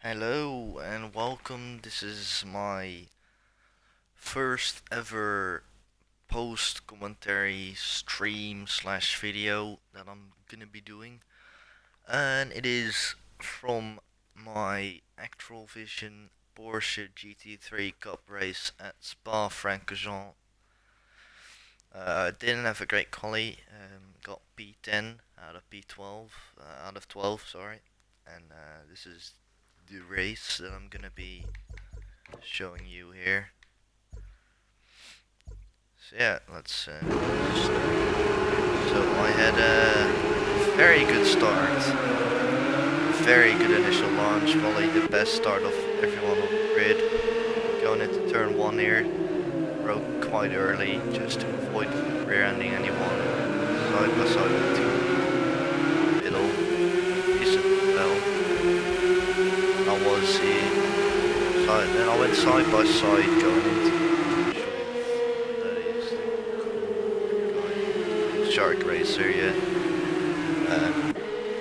Hello and welcome. This is my first ever post commentary stream slash video that I'm gonna be doing, and it is from my Actrollvision Porsche GT3 Cup race at Spa Francorchamps. I didn't have a great quali, got P10 out of P12, out of 12, sorry, and this is the race that I'm gonna be showing you here. So yeah, let's start. So I had a very good start, very good initial launch, probably the best start of everyone on the grid. Going into turn 1 here, broke quite early just to avoid rear-ending anyone. Side by side with two middle, decent well. Then I went side by side going into Shark Racer, yeah.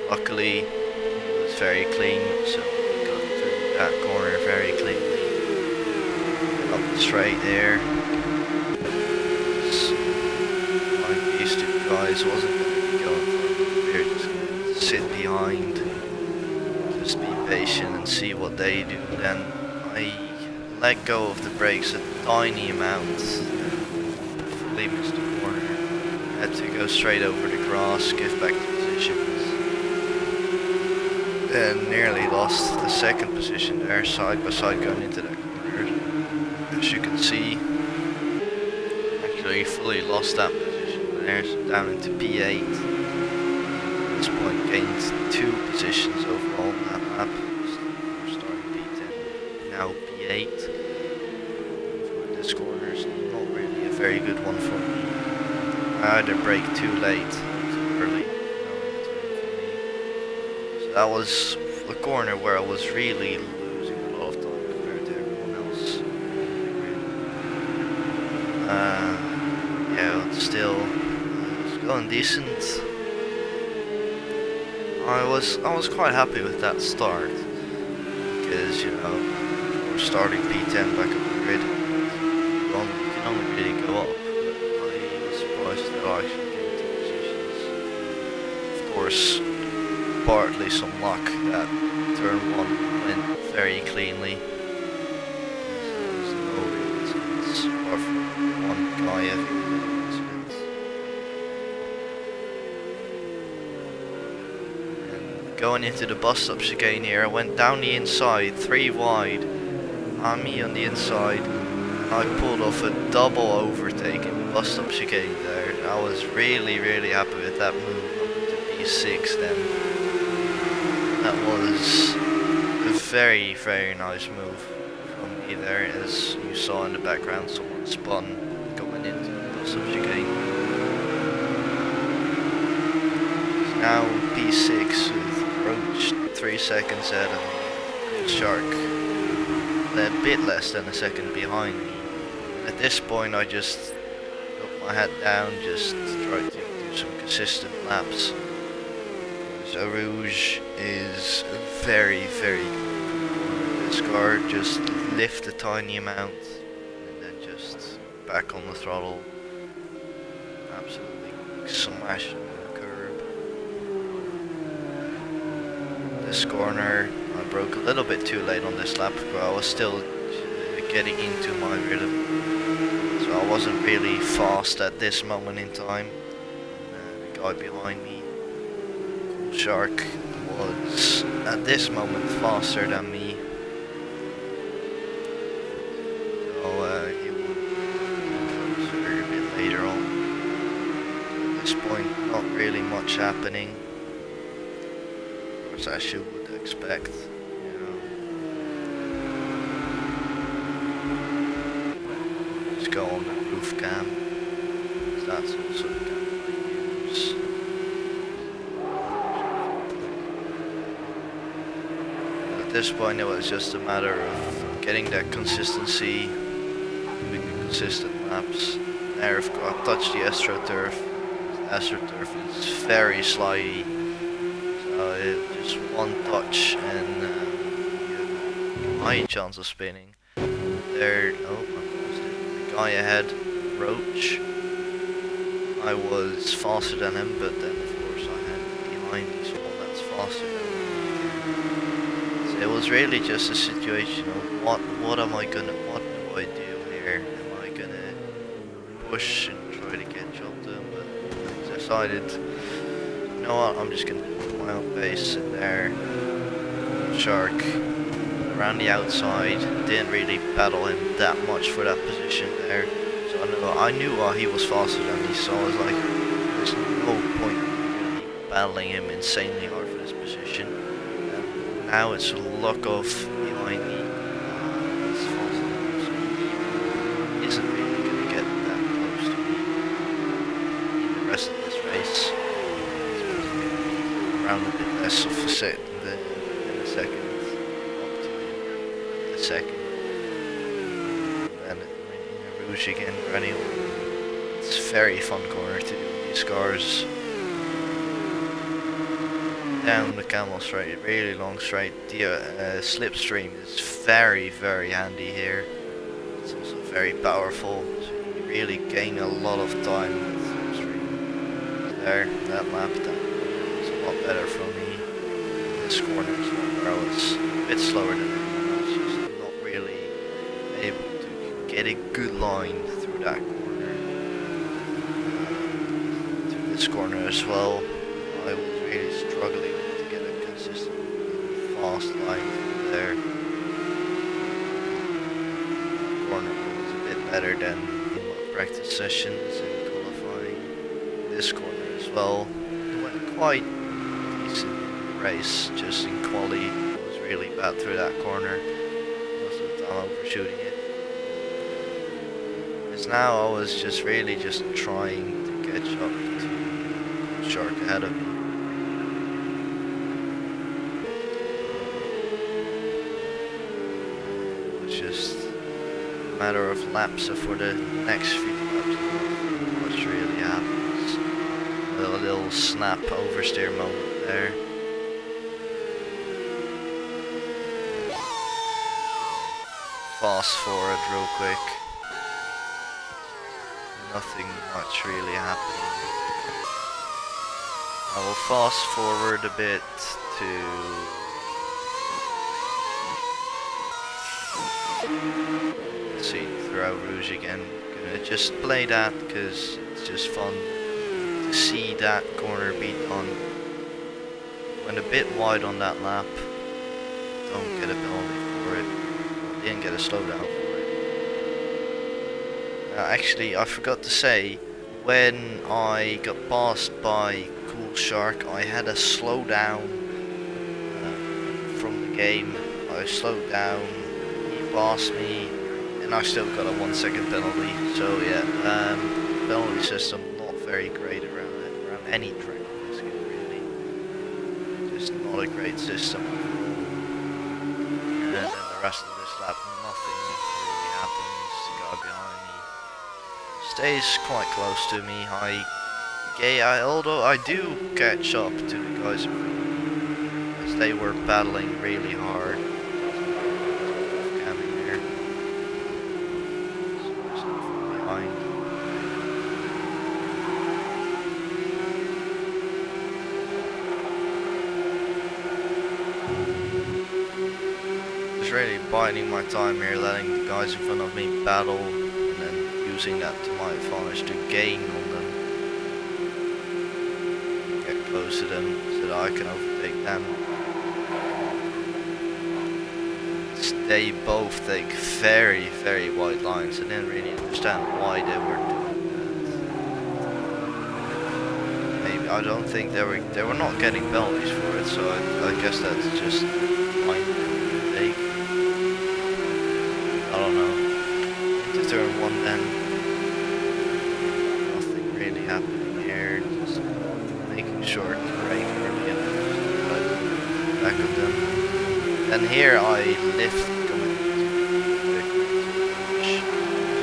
Luckily, it was very clean, so we got through that corner very cleanly. Up the straight there. Like these two guys, wasn't going to be going for it. We were just going to sit behind, just be patient and see what they do. Then I let go of the brakes a tiny amount, fully missed the corner. Had to go straight over the grass, give back the positions. Then nearly lost the second position there, side by side going into that corner. As you can see, actually fully lost that position there, so down into P8. At this point gained 2 positions overall on that lap. We're starting P10, now P8. This corner is not really a very good one for me. I either brake too late or too early. So that was a corner where I was really losing a lot of time compared to everyone else. Yeah, but still, it was going decent. I was quite happy with that start because, you know, we're starting P10 back up the grid. You can only really go up. That I actually gained 2 positions. Of course, partly some luck that turn 1 went very cleanly. There's no real incidents, apart from one guy having an incident. And going into the bus stop chicane here, I went down the inside, 3 wide, on me on the inside. I pulled off a double overtake in the bus stop chicane there. I was really happy with that move up to P6 then. That was a very nice move from me there, as you saw in the background. Someone spun going into the bus stop chicane. So now P6 with approached 3 seconds ahead of me. Shark a bit less than a second behind me. At this point I just got my head down, just tried to do some consistent laps. So Rouge is very good. This car just lift a tiny amount and then just back on the throttle. Absolutely smash the curb. This corner I broke a little bit too late on this lap, but I was still getting into my rhythm, so I wasn't really fast at this moment in time. The guy behind me, Shark, was at this moment faster than me, so he would be closer a bit later on. At this point, not really much happening, as you would expect. Go on the roof cam, that's also the camera I use. At this point it was just a matter of getting that consistency, doing the consistent laps. There I've touched the AstroTurf. The AstroTurf is very slidey, so just one touch and you high chance of spinning. There, oh, the guy ahead, Roach. I was faster than him, but then of course I had behind me someone that's faster than me. So it was really just a situation of what do I do here? Am I gonna push and try to catch up to him? But I decided, you know what, I'm just gonna put my own pace in there. Shark around the outside, didn't really battle him that much for that position there. So I knew he was faster than me, so I was like, there's no point in really battling him insanely hard for this position. And now it's a look of behind me. He's faster than me, so he isn't really going to get that close to me in the rest of this race. Around a bit less of a second, up to a second. And Rouge again running. It's a very fun corner to do with these cars. Down the camel straight, really long straight. The slipstream is very handy here. It's also very powerful, so you really gain a lot of time with slipstream. There, that lap, that was a lot better for me. This corner as well, where I was a bit slower than everyone else, just not really able to get a good line through that corner. Through this corner as well, I was really struggling to get a consistent fast line through there. The corner was a bit better than in my practice sessions and qualifying. This corner as well, it went quite decent in the race, just in quali, it was really bad through that corner. Most of the time overshooting it. Now I was just really trying to catch up to Shark ahead of me. It was just a matter of laps, so for the next few laps, what really happens. A little snap oversteer moment there. Fast forward real quick. Nothing much really happening. I will fast forward a bit to see throughout Rouge again. Gonna just play that because it's just fun to see that corner be done. Went a bit wide on that lap. Don't get a penalty for it. Didn't get a slowdown for it. Actually, I forgot to say, when I got passed by Cool Shark, I had a slowdown from the game. I slowed down, he passed me, and I still got a 1 second penalty. So yeah, penalty system not very great around any track in this game, really. Just not a great system. And then the rest of this lap, nothing really happens. The guy behind me stays quite close to me. Although I do catch up to the guys in front of me, as they were battling really hard. Coming there. So behind. Just really biding my time here, letting the guys in front of me battle, and then using that to my advantage to gain on them. Get close to them so that I can overtake them. They both take very wide lines. I didn't really understand why they were doing that. Maybe, I don't think they were not getting penalties for it, so I guess that's just fine. I don't know. Into turn 1 then. Nothing really happening here. Just making sure to brake early enough so back of them. And here I lift going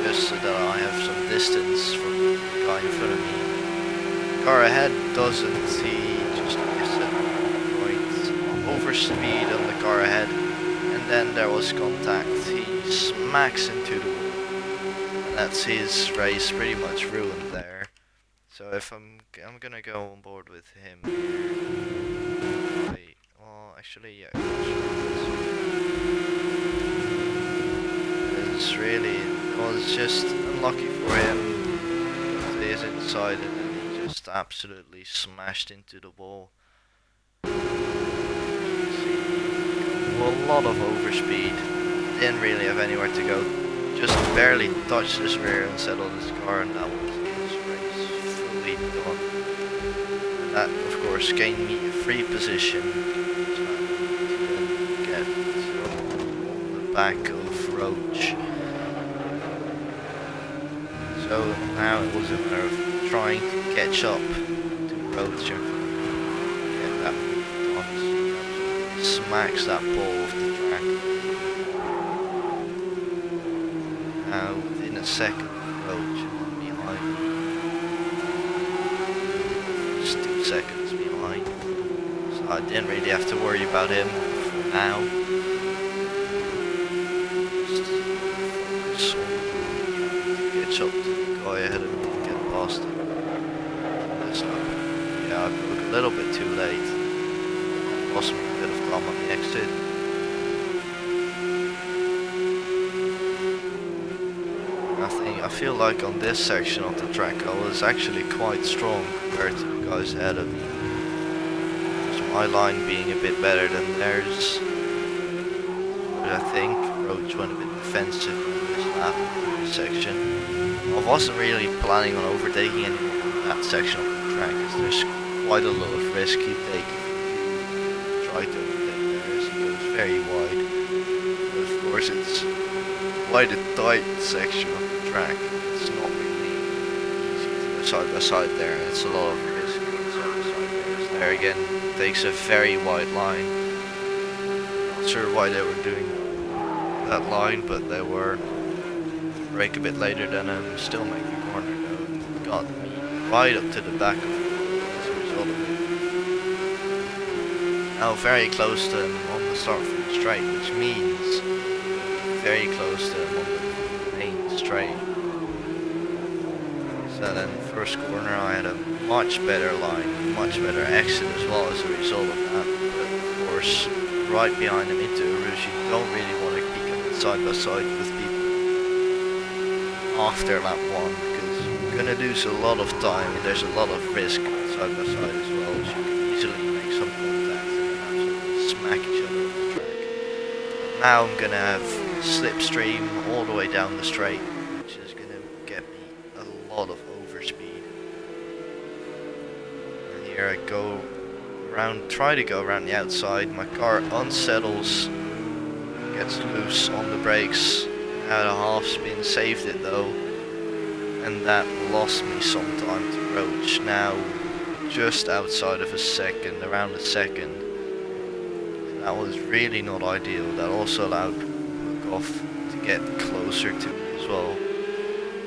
just so that I have some distance from the guy in front of me. The car ahead doesn't, he just gives it right over speed on the car ahead. And then there was contact. He smacks into the wall. And that's his race pretty much ruined there. So if I'm gonna go on board with him. Wait, well, actually, yeah. It's really, well, it's just unlucky for him. He is inside and then he just absolutely smashed into the wall. Well, a lot of overspeed. Didn't really have anywhere to go. Just barely touched his rear and settled his car, and that was his race fully done. And that, of course, gained me a free position to get on the back of Roach. So now it was a matter of trying to catch up to Roach and get that move on. Smacks that ball off the track. Now within a second, Roach behind me. Just 2 seconds behind. So I didn't really have to worry about him for now. Just focus on catch up to the guy ahead of me to get past him. This lap. Yeah, I broke a little bit too late. Lost me a bit of time on the exit. I feel like on this section of the track I was actually quite strong compared to the guys ahead of me. So my line being a bit better than theirs. But I think Roach went a bit defensive on this lap, this section. I wasn't really planning on overtaking anyone on that section of the track, as there's quite a lot of risk you take if you try to overtake there, as it goes very wide. But of course it's quite a tight section of the track. It's not really easy to go side by side there, and it's a lot of risk going side by side there. There again takes a very wide line. Not sure why they were doing that line, but they were. Brake a bit later than him, still make the corner though, and got me right up to the back of it as a result of it. Now very close to him on the start from the straight, which means very close to him on the main straight. So then first corner I had a much better line, much better exit as well as a result of that. But of course, right behind him into a rouge, you don't really want to be coming side by side with people after lap 1, because you're gonna lose a lot of time and there's a lot of risk side by side as well, as you can easily make some contact and absolutely smack each other off the track. But now I'm gonna have slipstream all the way down the straight, which is gonna get me a lot of overspeed. And here I go around, try to go around the outside. My car unsettles, gets loose on the brakes. Had a half spin, saved it though, and that lost me some time to Roach. Now just outside of a second, around a second. That was really not ideal. That also allowed Off to get closer to me as well.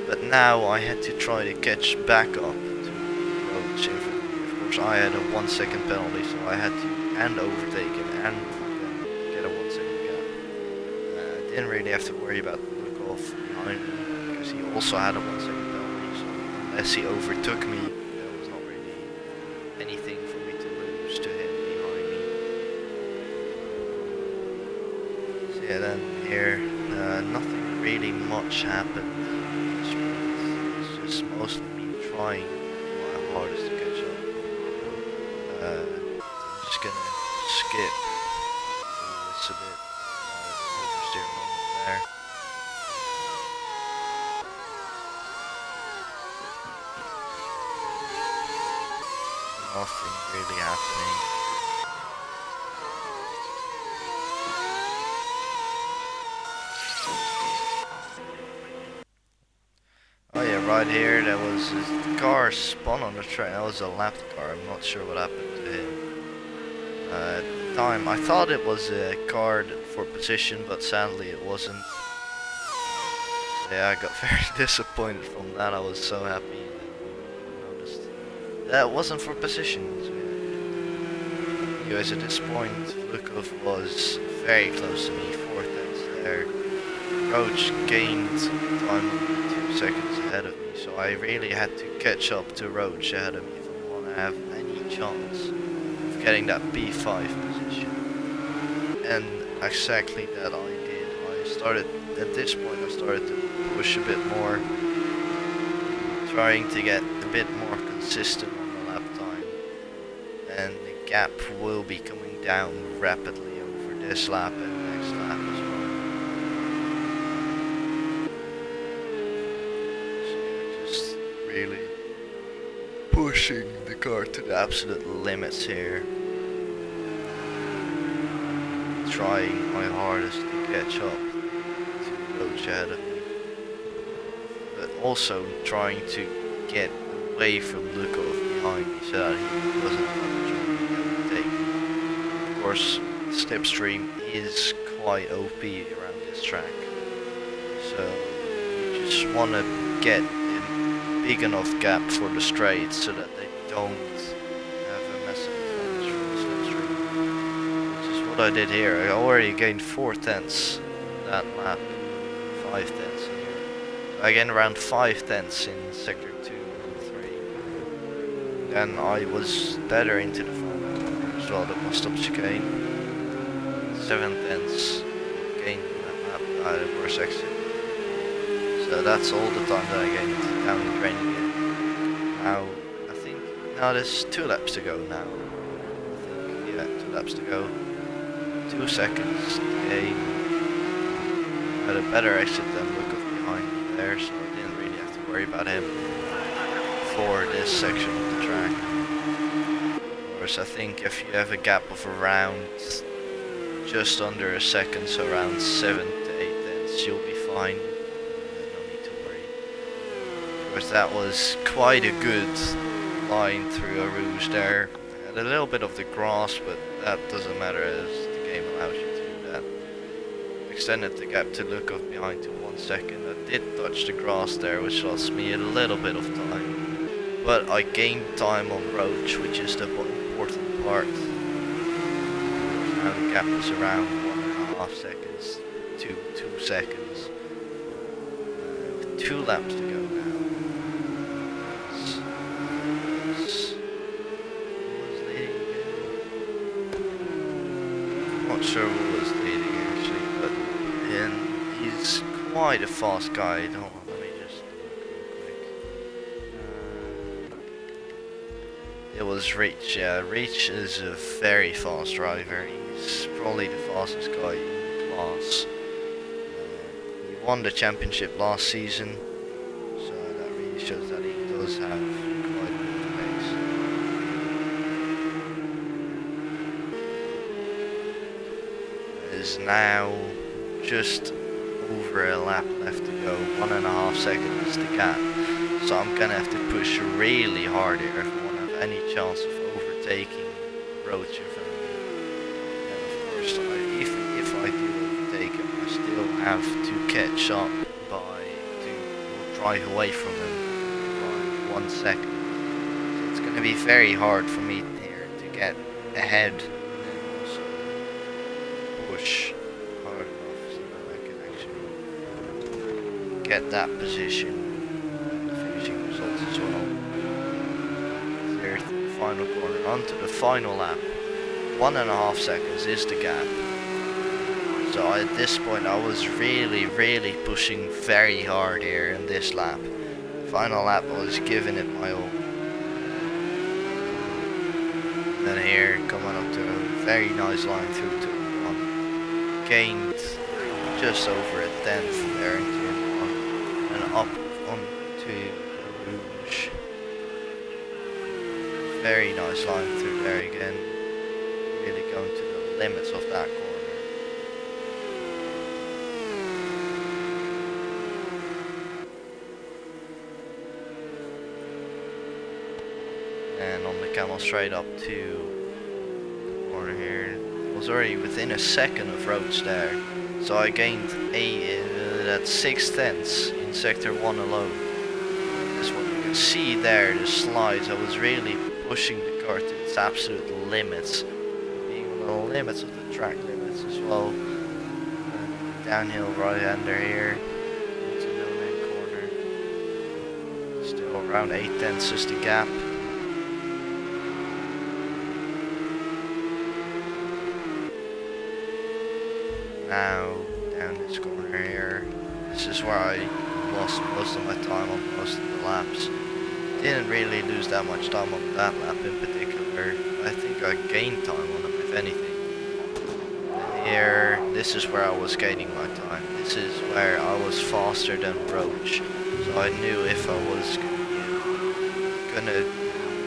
But now I had to try to catch back up to Roach. Of course I had a 1 second penalty, so I had to overtake him and get a 1 second gap. Didn't really have to worry about the look off behind me, because he also had a 1 second penalty, so unless he overtook me, there was not really anything for me to lose to him behind me. So yeah, then here, nothing really much happened. It's just mostly me trying my hardest to catch up. I'm just gonna skip this a bit. Oversteer moment there. Nothing really happening. Oh yeah, right here, that was his car spun on the track. That was a lapped car. I'm not sure what happened to him. At the time, I thought it was a card for position, but sadly it wasn't. So yeah, I got very disappointed from that. I was so happy that I noticed that it wasn't for position. So yeah. Anyways, at this point, Lukov was very close to me, 4/10 there. Roach gained time 2 seconds ahead of me, so I really had to catch up to Roach ahead of me if I want to have any chance of getting that P5 position. And exactly that I did. At this point I started to push a bit more, trying to get a bit more consistent on the lap time, and the gap will be coming down rapidly over this lap and next lap as well. So yeah, just really pushing the car to the absolute limits here, trying my hardest to catch up to Roach ahead of me, but also trying to get away from Lukov behind me so that he doesn't have a chance to overtake me. Of course, slipstream is quite OP around this track, so you just want to get a big enough gap for the straights so that they don't have a massive advantage from the slipstream, which is what I did here. I already gained 4/10 that lap, 5/10 in here. So I gained around 5/10 in sector 2 and 3. Then I was better into the final corner as well, the bus stop chicane. 7/10 gained in that lap, the worst exit. So that's all the time that I gained down the drain again. Now, I think, now there's 2 laps to go now. I think, yeah, 2 laps to go. 2 seconds to gain. I had a better exit than Lukov behind me there, so I didn't really have to worry about him for this section of the track. Whereas I think if you have a gap of around just under a second, so around 7 to 8/10, you'll be fine. No need to worry. Of course, that was quite a good line through a rouge there. Had a little bit of the grass, but that doesn't matter as the game allows you to do that. Extended the gap to Lukov behind to 1 second. I did touch the grass there, which lost me a little bit of time. But I gained time on Roach, which is the important part. Now the gap is around 1.5 seconds to 2 seconds. With 2 laps to go now. Who was leading again? Not sure who was leading actually, but he's quite a fast guy. Hold on, let me just look real quick. It was Reach. Yeah, Reach is a very fast driver. He's probably the fastest guy in the class. He won the championship last season, so that really shows that he does have quite a bit of pace. There's now just over a lap left to go, 1.5 seconds is the gap, so I'm gonna have to push really hard here if I want to have any chance of overtaking Roach in front of me. And of course, even if I do overtake him, I still have to catch up to drive away from him by 1 second. So it's gonna be very hard for me here to get ahead and also push hard enough so that I can actually get that position and the finishing results as well. Third final corner onto the final lap. 1.5 seconds is the gap. So at this point I was really pushing very hard here in this lap. Final lap I was giving it my all. Then here coming up to a very nice line through to 1. Gained just over a 10th there into 1 and up onto a rouge. Very nice line through there again. Really going to the limits of that corner. And on the camel straight up to the corner here. Was already within a second of Roach there. So I gained that's 6/10 in sector 1 alone. That's what you can see there, the slides. I was really pushing the car to its absolute limits. the limits of the track limits as well. Downhill right-hander here. Into no-name corner. Still around 8/10 is the gap. Now down this corner here. This is where I lost most of my time on most of the laps. Didn't really lose that much time on that lap in particular. I think I gained time on them if anything. And here, this is where I was gaining my time. This is where I was faster than Roach. So I knew if I was gonna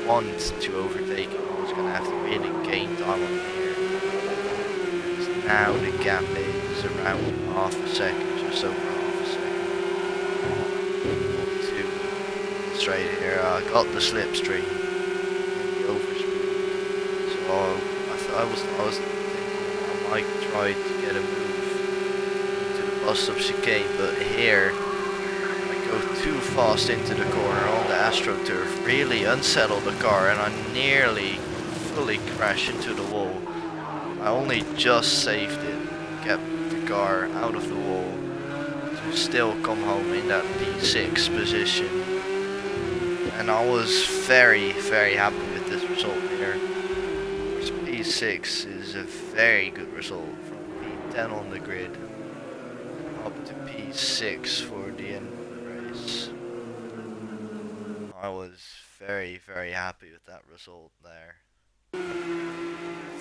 want to overtake him, I was gonna have to really gain time on here. Because now the gap is around half a second, just over half a second. Straight here, I got the slipstream and the overspeed. So I was thinking I might try to get a move to the bus stop chicane, but here I go too fast into the corner on the AstroTurf, really unsettle the car, and I nearly fully crash into the wall. I only just saved it, kept the car out of the wall to still come home in that P6 position. And I was very, very happy with this result here. P6 is a very good result from P10 on the grid up to P6 for the end of the race. I was very, very happy with that result there.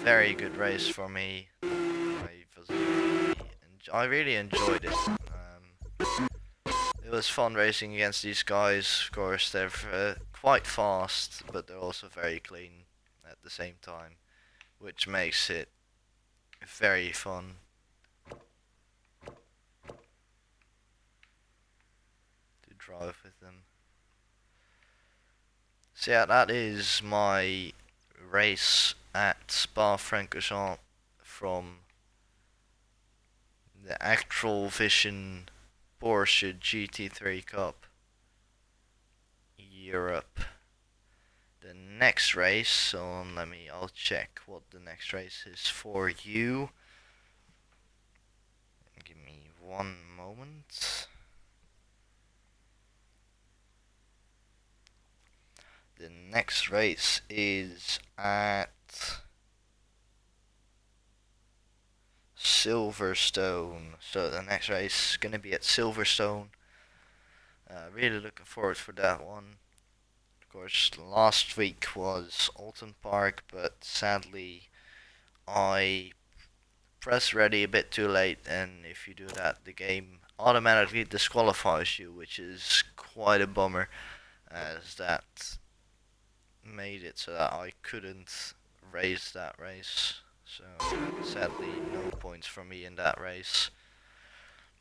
Very good race for me. I really enjoyed it. It was fun racing against these guys. Of course, they're quite fast, but they're also very clean at the same time, which makes it very fun. To drive with them. So yeah, that is my race at Spa Francorchamps from the Actrollvision Porsche GT3 Cup Europe. The next race, so I'll check what the next race is for you. Give me one moment. The next race is at Silverstone. So the next race is gonna be at Silverstone. Really looking forward for that one. Of course, last week was Alton Park, but sadly I pressed ready a bit too late, and if you do that, the game automatically disqualifies you, which is quite a bummer, as that made it so that I couldn't race that race. So sadly, no points for me in that race.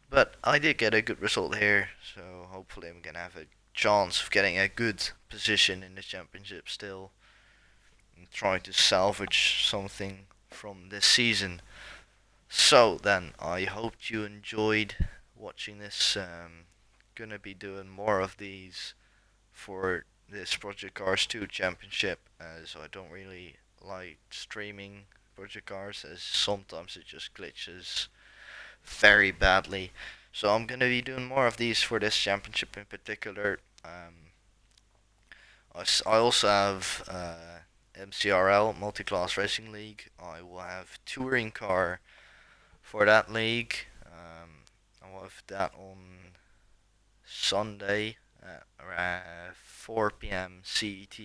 But I did get a good result here, so hopefully I'm gonna have a chance of getting a good position in the championship still, and trying to salvage something from this season. So then, I hope you enjoyed watching this. Gonna be doing more of these for this Project Cars 2 championship, as I don't really like streaming Project Cars, as sometimes it just glitches very badly. So I'm gonna be doing more of these for this championship in particular. I also have MCRL, Multi-Class Racing League. I will have touring car for that league. I will have that on Sunday at around 4 p.m. CET.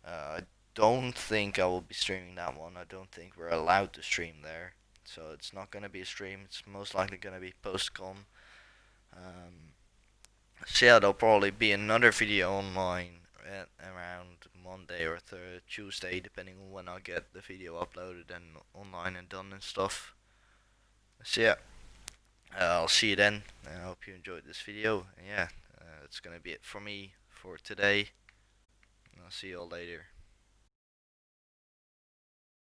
I don't think I will be streaming that one. I don't think we're allowed to stream there. So it's not going to be a stream. It's most likely going to be post-con. So yeah, there'll probably be another video online at around Monday or Tuesday, depending on when I get the video uploaded and online and done and stuff. So yeah, I'll see you then. I hope you enjoyed this video. And yeah, that's gonna be it for me for today. I'll see you all later.